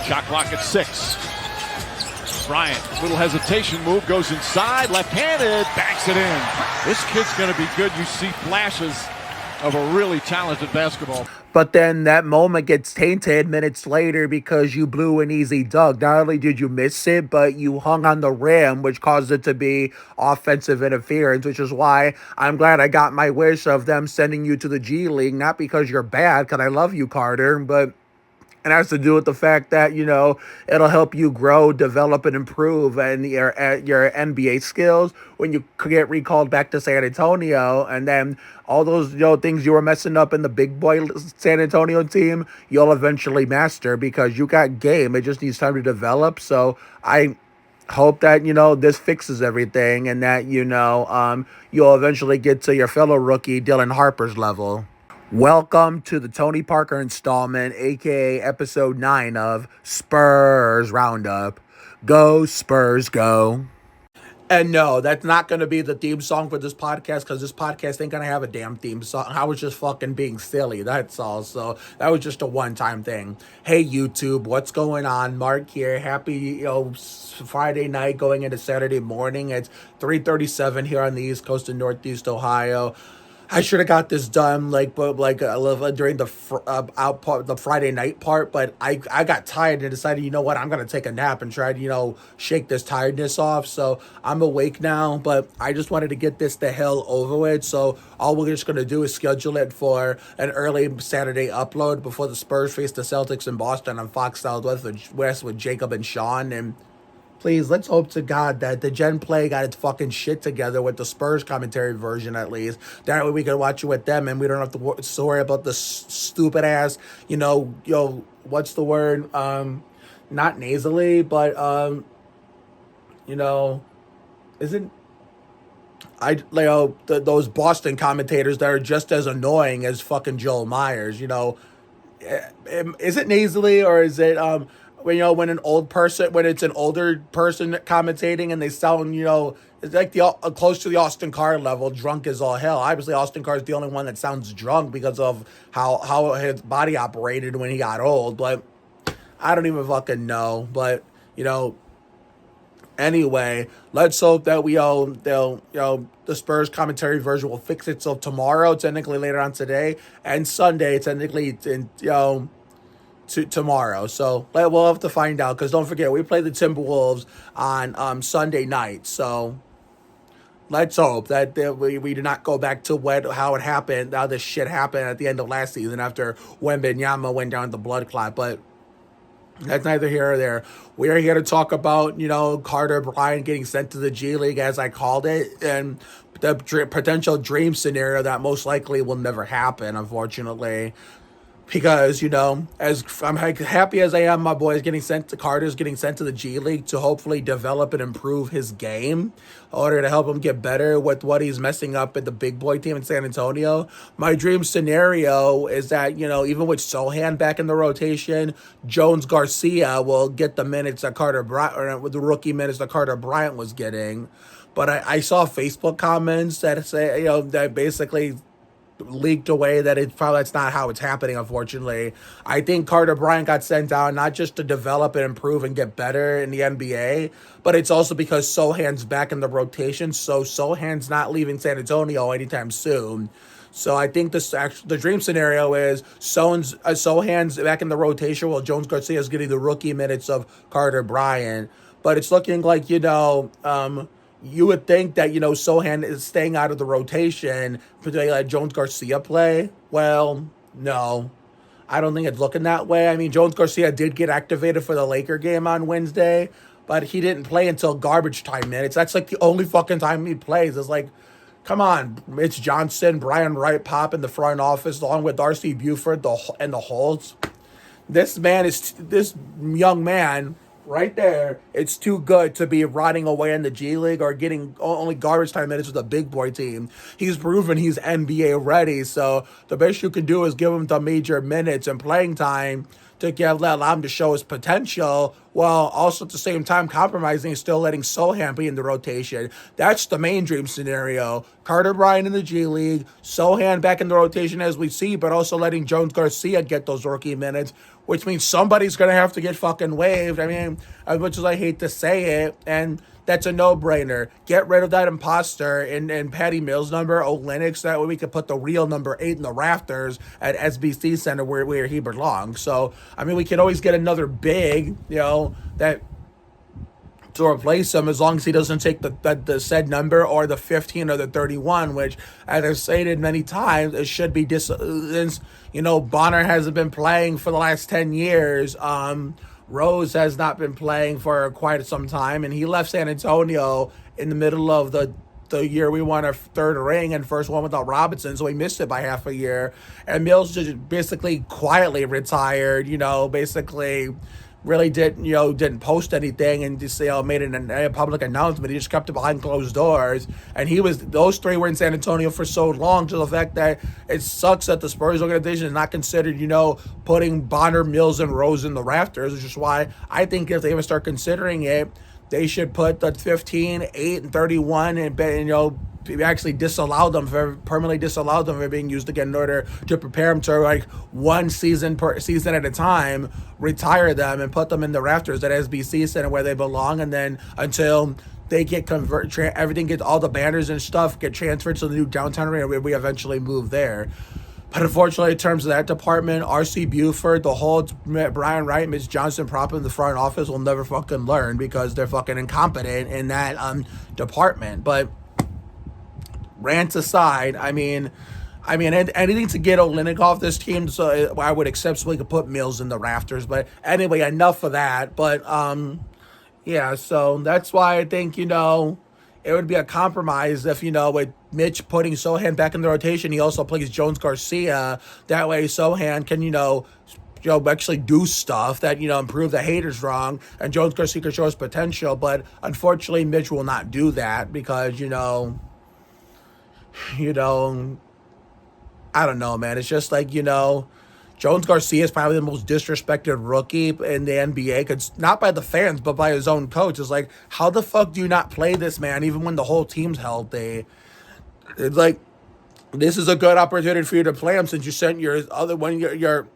Shot clock at 6. Bryant, little hesitation move, goes inside, left-handed, banks it in. This kid's going to be good. You see flashes of a really talented basketball. But then that moment gets tainted minutes later because you blew an easy dunk. Not only did you miss it, but you hung on the rim, which caused it to be offensive interference, which is why I'm glad I got my wish of them sending you to the G League, not because you're bad, because I love you, Carter, but it has to do with the fact that, it'll help you grow, develop, and improve and your NBA skills when you get recalled back to San Antonio. And then all those, things you were messing up in the big boy San Antonio team, you'll eventually master because you got game. It just needs time to develop. So I hope that, this fixes everything and that, you'll eventually get to your fellow rookie Dylan Harper's level. Welcome to the Tony Parker installment, aka episode 9 of Spurs Roundup. Go Spurs, go. And no, that's not going to be the theme song for this podcast because this podcast ain't going to have a damn theme song. I was just fucking being silly, that's all. So that was just a one-time thing. Hey, YouTube, what's going on? Mark here. Happy, Friday night going into Saturday morning. It's 3:37 here on the East Coast of Northeast Ohio. I should have got this done during the Friday night part, but I got tired and decided, you know what, I'm gonna take a nap and try to shake this tiredness off. So I'm awake now, but I just wanted to get this the hell over with. So all we're just gonna do is schedule it for an early Saturday upload before the Spurs face the Celtics in Boston on Fox Southwest with Jacob and Sean. And please, let's hope to God that the Gen Play got its fucking shit together with the Spurs commentary version at least. That way we can watch it with them and we don't have to worry about the stupid ass, what's the word? Not nasally, but, isn't... those Boston commentators that are just as annoying as fucking Joel Myers, Is it nasally or is it, when it's an older person commentating and they sound, it's like close to the Austin Carr level, drunk as all hell. Obviously, Austin Carr is the only one that sounds drunk because of how his body operated when he got old. But I don't even fucking know. But, anyway, let's hope that the Spurs commentary version will fix itself tomorrow, technically later on today, and Sunday, technically, tomorrow. So we'll have to find out because don't forget we play the Timberwolves on Sunday night. So let's hope that we do not go back to how it happened, how this shit happened at the end of last season after Wembanyama went down the blood clot. But that's neither here or there. We are here to talk about Carter Bryant getting sent to the G League, as I called it, and the potential dream scenario that most likely will never happen, unfortunately. Because, as I'm happy as I am, my boy Carter's getting sent to the G League to hopefully develop and improve his game in order to help him get better with what he's messing up at the big boy team in San Antonio. My dream scenario is that, even with Sochan back in the rotation, Jones-Garcia will get the minutes that Carter Bryant, or the rookie minutes that Carter Bryant was getting. But I saw Facebook comments that say, that basically leaked away that that's not how it's happening, unfortunately. I think Carter Bryant got sent down not just to develop and improve and get better in the NBA, but it's also because Sochan's back in the rotation, so Sochan's not leaving San Antonio anytime soon. So I think the dream scenario is Sochan's back in the rotation while Jones-Garcia is getting the rookie minutes of Carter Bryant. But it's looking like, you would think that, Sochan is staying out of the rotation for they let Jones-Garcia play. Well, no. I don't think it's looking that way. I mean, Jones-Garcia did get activated for the Laker game on Wednesday, but he didn't play until garbage time minutes. That's like the only fucking time he plays. It's like, come on, Mitch Johnson, Brian Wright Pop in the front office, along with R.C. Buford and the Holtz. This young man right there, it's too good to be rotting away in the G League or getting only garbage time minutes with a big boy team. He's proven he's NBA ready, so the best you can do is give him the major minutes and playing time to allow him to show his potential, while also at the same time compromising and still letting Sochan be in the rotation. That's the main dream scenario. Carter Bryant in the G League, Sochan back in the rotation as we see, but also letting Jones-Garcia get those rookie minutes, which means somebody's going to have to get fucking waived. I mean, as much as I hate to say it, and that's a no-brainer. Get rid of that imposter in Patty Mills' number, Olynyk, that way we could put the real number 8 in the rafters at SBC Center where he belongs. So, I mean, we could always get another big, that to replace him as long as he doesn't take the said number or the 15 or the 31, which, as I've stated many times, it should be since, Bonner hasn't been playing for the last 10 years. Rose has not been playing for quite some time, and he left San Antonio in the middle of the year we won our third ring and first one without Robinson, so we missed it by half a year. And Mills just basically quietly retired, basically really didn't post anything and just made a public announcement. He just kept it behind closed doors, and those three were in San Antonio for so long, to the fact that it sucks that the Spurs organization is not considered putting Bonner, Mills, and Rose in the rafters, which is why I think if they ever start considering it, they should put the 15, 8, and 31 and actually permanently disallow them from being used again in order to prepare them to one season per season at a time, retire them and put them in the rafters at SBC Center where they belong, and then until they get everything gets all the banners and stuff get transferred to the new downtown arena where we eventually move there. But unfortunately, in terms of that department, R.C. Buford, the whole Brian Wright, Mitch Johnson prop in the front office will never fucking learn because they're fucking incompetent in that department. But rants aside, I mean, anything to get Olynyk off this team, so I would accept so we could put Mills in the rafters. But anyway, enough of that. But yeah, so that's why I think it would be a compromise if with Mitch putting Sochan back in the rotation, he also plays Jones-Garcia. That way, Sochan can actually do stuff that improve the haters wrong, and Jones-Garcia can show his potential. But unfortunately, Mitch will not do that because I don't know, man. It's just Jones-Garcia is probably the most disrespected rookie in the NBA, not by the fans, but by his own coach. It's like, how the fuck do you not play this man even when the whole team's healthy? It's like, this is a good opportunity for you to play him since you sent your other one, you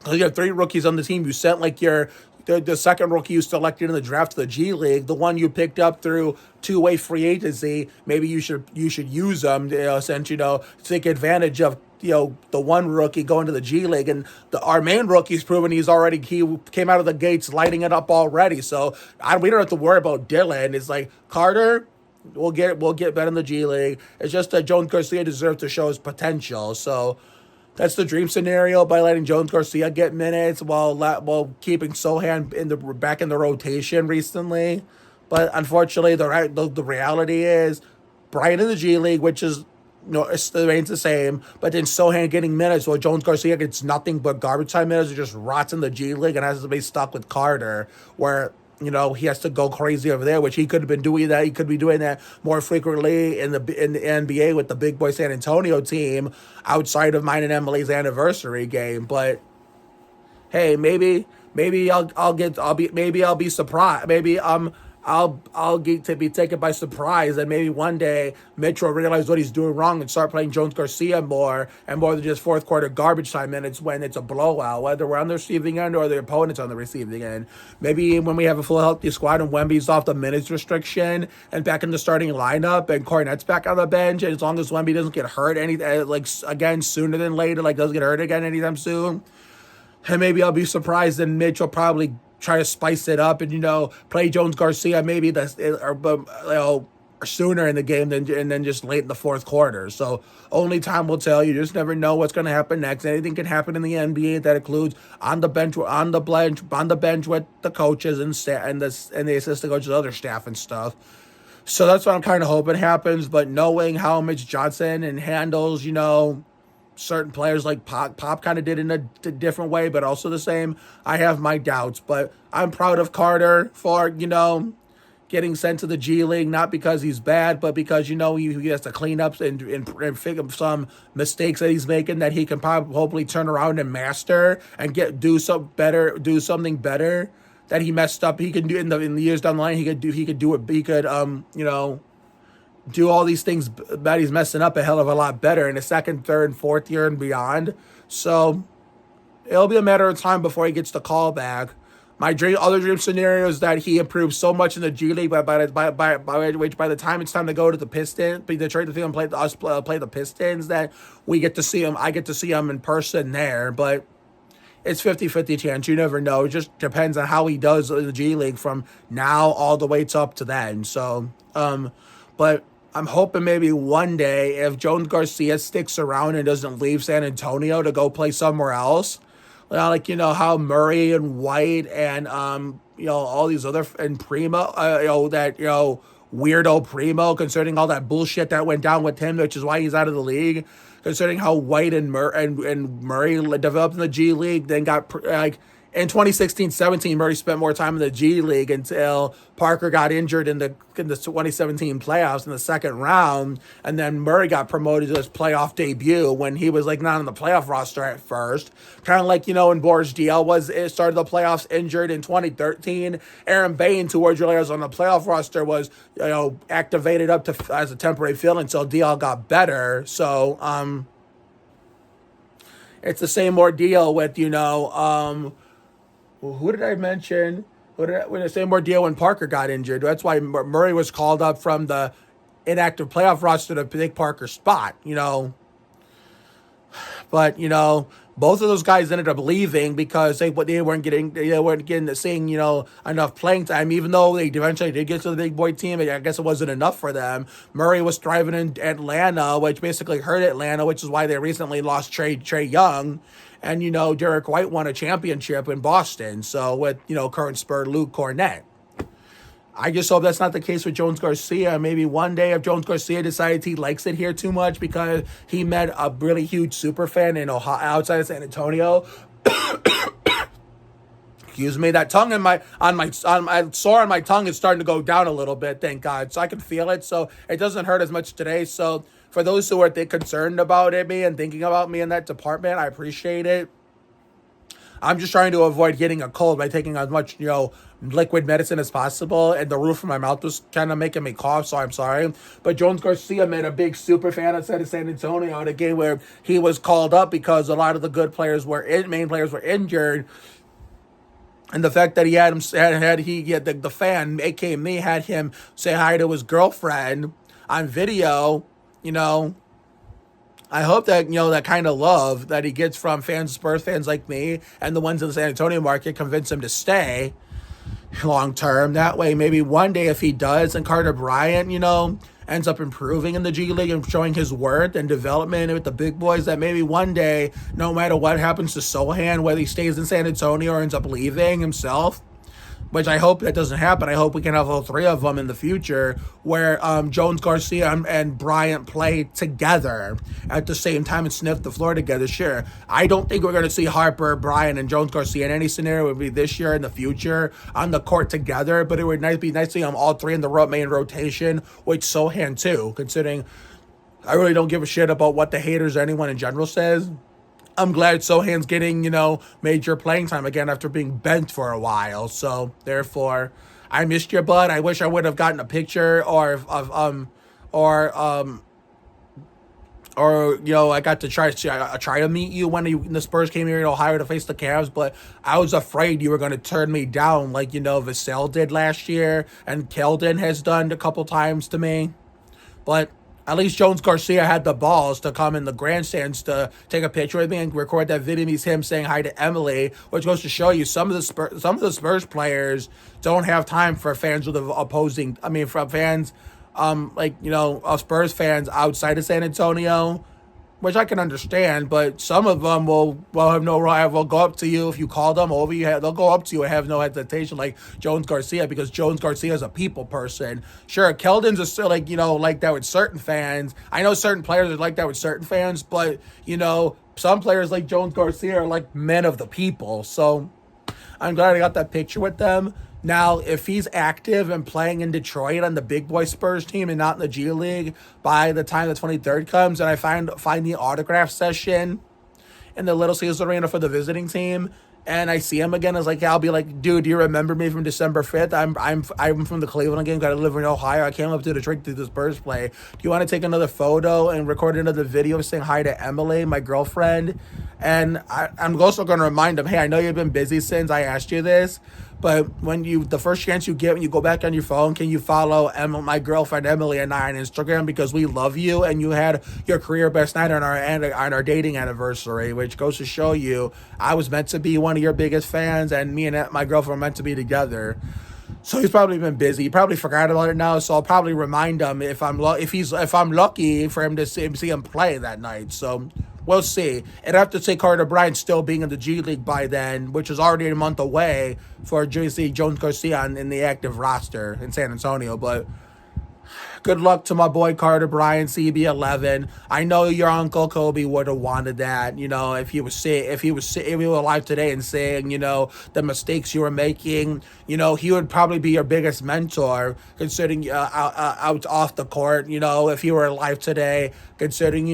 have 3 rookies on the team. You sent the second rookie you selected in the draft to the G League, the one you picked up through two-way free agency. Maybe you should use them, since to take advantage of the one rookie going to the G League, and our main rookie's proven he came out of the gates lighting it up already. So we don't have to worry about Dylan. It's like Carter, we'll get better in the G League. It's just that Jones-Garcia deserves to show his potential. So that's the dream scenario, by letting Jones-Garcia get minutes while keeping Sochan back in the rotation recently. But unfortunately, the reality is Bryant in the G League, which is it remains the same, but then Sochan getting minutes while Jones-Garcia gets nothing but garbage time minutes, or just rots in the G League and has to be stuck with Carter, where he has to go crazy over there, which he could have been doing that. He could be doing that more frequently in the NBA with the big boy San Antonio team outside of mine and Emily's anniversary game. But hey, maybe I'll be surprised. Maybe I'll get to be taken by surprise, and maybe one day Mitch will realize what he's doing wrong and start playing Jones-Garcia more than just fourth quarter garbage time minutes when it's a blowout, whether we're on the receiving end or the opponent's on the receiving end. Maybe when we have a full healthy squad and Wemby's off the minutes restriction and back in the starting lineup and Cornette's back on the bench, and as long as Wemby doesn't get hurt again sooner than later, doesn't get hurt again anytime soon, and maybe I'll be surprised and Mitch will probably try to spice it up and play Jones-Garcia maybe sooner in the game and then just late in the fourth quarter. So only time will tell. You just never know what's going to happen next. Anything can happen in the NBA. That includes on the bench with the coaches and the assistant coaches, other staff and stuff. So that's what I'm kind of hoping happens. But knowing how Mitch Johnson handles certain players like Pop kind of did in a different way, but also the same, I have my doubts. But I'm proud of Carter for, getting sent to the G League, not because he's bad, but because, he has to clean up and figure some mistakes that he's making that he can probably hopefully turn around and master and do something better that he messed up. He can do in the years down the line. He could do it. He could do all these things that he's messing up a hell of a lot better in the second, third, and fourth year and beyond. So it'll be a matter of time before he gets the call back. My other dream scenario is that he improves so much in the G League by the time it's time to go to the Pistons, the trade the field and play the Pistons, that we get to see him. I get to see him in person there, but it's 50-50 chance. You never know. It just depends on how he does in the G League from now all the way up to then. So, but I'm hoping maybe one day if Jones-Garcia sticks around and doesn't leave San Antonio to go play somewhere else, how Murray and White and all these other and Primo, weirdo Primo, concerning all that bullshit that went down with him, which is why he's out of the league. Concerning how White and Murray developed in the G League, then got in 2016-17, Murray spent more time in the G League until Parker got injured in the 2017 playoffs in the second round, and then Murray got promoted to his playoff debut when he was not on the playoff roster at first. Kind of when Boris Diaw started the playoffs injured in 2013. Aaron Baines, who originally was on the playoff roster, was activated up to as a temporary fill until Diaw got better. So it's the same ordeal with who did I mention? The same ordeal when Parker got injured. That's why Murray was called up from the inactive playoff roster to take Parker's spot, But, both of those guys ended up leaving because they weren't getting seeing enough playing time, even though they eventually did get to the big boy team. I guess it wasn't enough for them. Murray was thriving in Atlanta, which basically hurt Atlanta, which is why they recently lost Trey Young. And, Derek White won a championship in Boston. So with, current Spur Luke Cornett. I just hope that's not the case with Jones-Garcia. Maybe one day if Jones-Garcia decides he likes it here too much because he met a really huge super fan in Ohio, outside of San Antonio. Excuse me, that tongue sore on my tongue is starting to go down a little bit, thank God. So I can feel it, so it doesn't hurt as much today. So for those who are concerned about me and thinking about me in that department, I appreciate it. I'm just trying to avoid getting a cold by taking as much, liquid medicine as possible. And the roof of my mouth was kind of making me cough, so I'm sorry. But Jones-Garcia made a big super fan outside of San Antonio in a game where he was called up because a lot of the good players main players were injured. And the fact that he had the fan, aka me, had him say hi to his girlfriend on video, I hope that, that kind of love that he gets from Spurs fans like me and the ones in the San Antonio market convince him to stay long term. That way, maybe one day if he does and Carter Bryant, ends up improving in the G League and showing his worth and development with the big boys, that maybe one day, no matter what happens to Sochan, whether he stays in San Antonio or ends up leaving himself, which I hope that doesn't happen. I hope we can have all three of them in the future where Jones-Garcia and Bryant play together at the same time and sniff the floor together. Sure, I don't think we're going to see Harper, Bryant, and Jones-Garcia in any scenario. It would be this year in the future on the court together, but it would be nice to see them all three in the main rotation with Sochan too, considering I really don't give a shit about what the haters or anyone in general says. I'm glad Sochan's getting, major playing time again after being bent for a while. So, therefore, I missed you, bud. I wish I would have gotten a picture I got to try to meet you when the Spurs came here in Ohio to face the Cavs, but I was afraid you were going to turn me down like, Vassell did last year and Keldon has done a couple times to me. But at least Jones-Garcia had the balls to come in the grandstands to take a picture with me and record that video. He's him saying hi to Emily, which goes to show you some of the Spurs players don't have time for fans of Spurs fans outside of San Antonio, which I can understand, but some of them will go up to you if you call them over. They'll go up to you and have no hesitation, like Jones-Garcia, because Jones-Garcia is a people person. Sure, Keldon's is still like that with certain fans. I know certain players are like that with certain fans, but some players like Jones-Garcia are like men of the people. So I'm glad I got that picture with them. Now, if he's active and playing in Detroit on the big boy Spurs team and not in the G League by the time the 23rd comes, and I find the autograph session in the Little Caesars Arena for the visiting team, and I see him again, it's like, yeah, I'll be like, dude, do you remember me from December 5th? I'm from the Cleveland game, got to live in Ohio. I came up to Detroit to the Spurs play. Do you want to take another photo and record another video saying hi to Emily, my girlfriend? And I'm also going to remind him, hey, I know you've been busy since I asked you this, but the first chance you get when you go back on your phone, can you follow my girlfriend Emily and I on Instagram, because we love you and you had your career best night on our dating anniversary, which goes to show you I was meant to be one of your biggest fans, and me and my girlfriend were meant to be together. So he's probably been busy. He probably forgot about it now. So I'll probably remind him if I'm lucky for him to see him play that night. So we'll see. And I have to say Carter Bryant still being in the G League by then, which is already a month away for David Jones-Garcia in the active roster in San Antonio. But good luck to my boy Carter Bryant, CB11. I know your uncle Kobe would have wanted that, if he was alive today and saying, the mistakes you were making, he would probably be your biggest mentor, considering out off the court, if he were alive today, considering,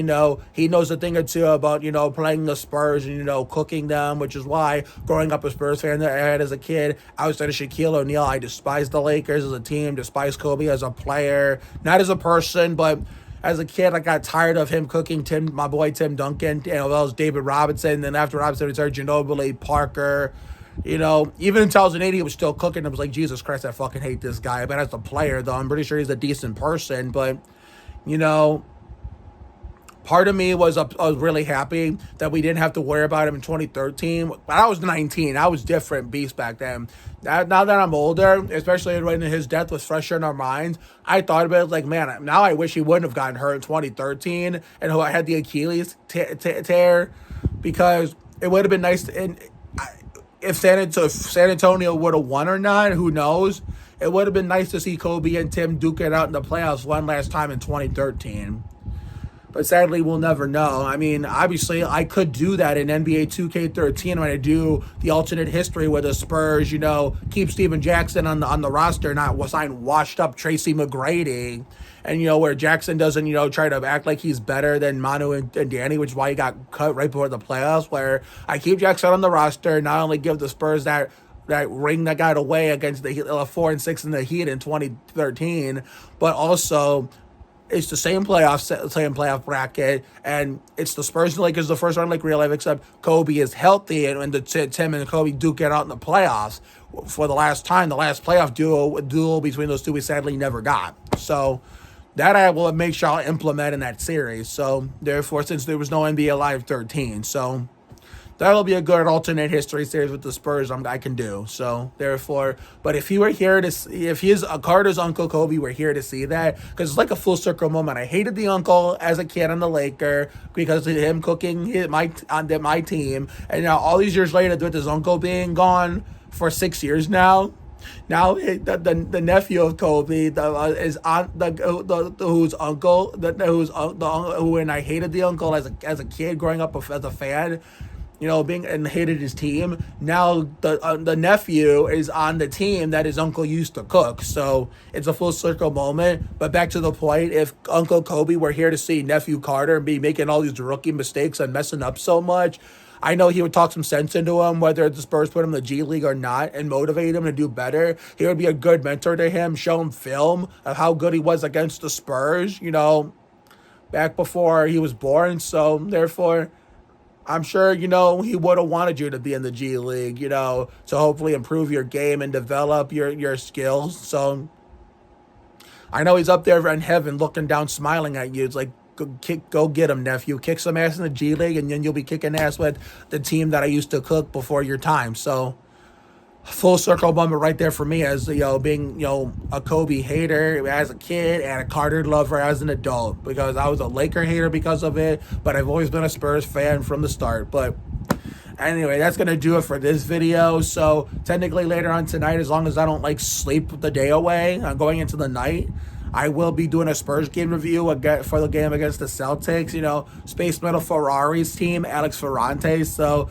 he knows a thing or two about, playing the Spurs and, cooking them, which is why growing up a Spurs fan that I had as a kid, outside of Shaquille O'Neal, I despised the Lakers as a team, despised Kobe as a player, not as a person, but as a kid, I got tired of him cooking my boy Tim Duncan, that was David Robinson, and then after Robinson retired, Ginobili, Parker, even in 2008, he was still cooking. I was like, Jesus Christ, I fucking hate this guy. But as a player, though, I'm pretty sure he's a decent person, but, part of me was really happy that we didn't have to worry about him in 2013. But I was 19. I was different beast back then. Now that I'm older, especially when his death was fresher in our minds, I thought about it like, man, now I wish he wouldn't have gotten hurt in 2013 and who I had the Achilles tear, because it would have been nice. If San Antonio would have won or not, who knows? It would have been nice to see Kobe and Tim duke it out in the playoffs one last time in 2013. But sadly, we'll never know. I mean, obviously, I could do that in NBA 2K13 when I do the alternate history where the Spurs, keep Steven Jackson on the roster, not sign washed up Tracy McGrady. And, where Jackson doesn't, try to act like he's better than Manu and Danny, which is why he got cut right before the playoffs, where I keep Jackson on the roster, not only give the Spurs that ring that got away against the 4 and 6 in the Heat in 2013, but also it's the same playoff bracket, and it's the Spurs and Lakers the first round like real life, except Kobe is healthy, and Tim and Kobe duke it out in the playoffs for the last time. The last playoff duel between those two we sadly never got. So that I will make sure I'll implement in that series. So therefore, since there was no NBA Live 13, so that'll be a good alternate history series with the Spurs I can do. So therefore, but if he were here to see, if his Carter's uncle Kobe were here to see that, because it's like a full circle moment. I hated the uncle as a kid on the Laker because of him cooking on my team, and now all these years later, with his uncle being gone for 6 years now. Now the nephew of Kobe is on whose uncle who, and I hated the uncle as a kid growing up as a fan, and hated his team. Now the nephew is on the team that his uncle used to cook. So it's a full circle moment. But back to the point, if Uncle Kobe were here to see nephew Carter and be making all these rookie mistakes and messing up so much, I know he would talk some sense into him, whether the Spurs put him in the G League or not, and motivate him to do better. He would be a good mentor to him, show him film of how good he was against the Spurs, back before he was born. So therefore, I'm sure, he would have wanted you to be in the G League, to hopefully improve your game and develop your skills. So I know he's up there in heaven looking down, smiling at you. It's like, go get him, nephew. Kick some ass in the G League, and then you'll be kicking ass with the team that I used to cook before your time. So full circle moment right there for me as, being, a Kobe hater as a kid and a Carter lover as an adult, because I was a Laker hater because of it, but I've always been a Spurs fan from the start. But anyway, that's going to do it for this video. So technically later on tonight, as long as I don't sleep the day away, I'm going into the night, I will be doing a Spurs game review again for the game against the Celtics. Space Metal Ferrari's team, Alex Ferrante. So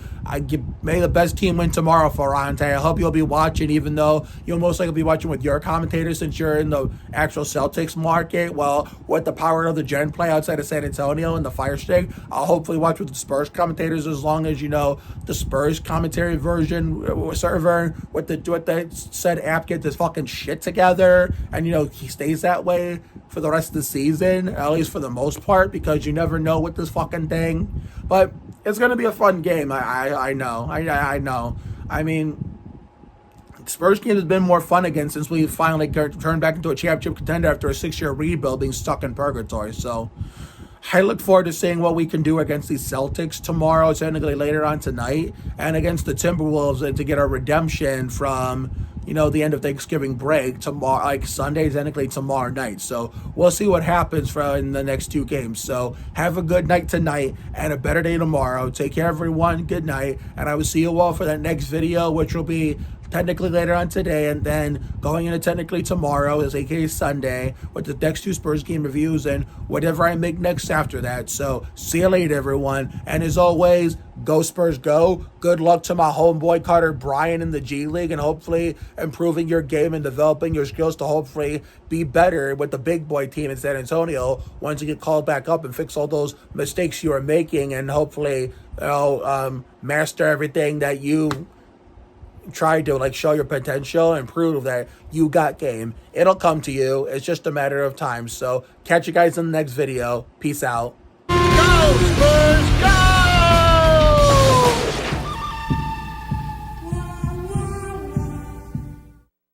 may the best team win tomorrow, Ferrante. I hope you'll be watching, even though you'll most likely be watching with your commentators since you're in the actual Celtics market. Well, with the power of the Gen play outside of San Antonio and the Fire Stick, I'll hopefully watch with the Spurs commentators, as long as the Spurs commentary version server with the said app get this fucking shit together, and he stays that way for the rest of the season, at least for the most part, because you never know with this fucking thing. But it's gonna be a fun game. I know. I mean, Spurs game has been more fun again since we finally turned back into a championship contender after a 6-year rebuild, being stuck in purgatory. So I look forward to seeing what we can do against these Celtics tomorrow, technically later on tonight, and against the Timberwolves, and to get our redemption from the end of Thanksgiving break tomorrow, like Sunday, technically tomorrow night. So we'll see what happens in the next 2 games. So have a good night tonight and a better day tomorrow. Take care, everyone. Good night, and I will see you all for that next video, which will be technically later on today, and then going into technically tomorrow, is aka Sunday, with the next 2 Spurs game reviews and whatever I make next after that. So see you later, everyone, and as always, go Spurs go. Good luck to my homeboy Carter Bryant in the G League, and hopefully improving your game and developing your skills to hopefully be better with the big boy team in San Antonio once you get called back up and fix all those mistakes you are making, and hopefully master everything that you try to show your potential and prove that you got game. It'll come to you. It's just a matter of time. So catch you guys in the next video. Peace out. Go, Spurs, go!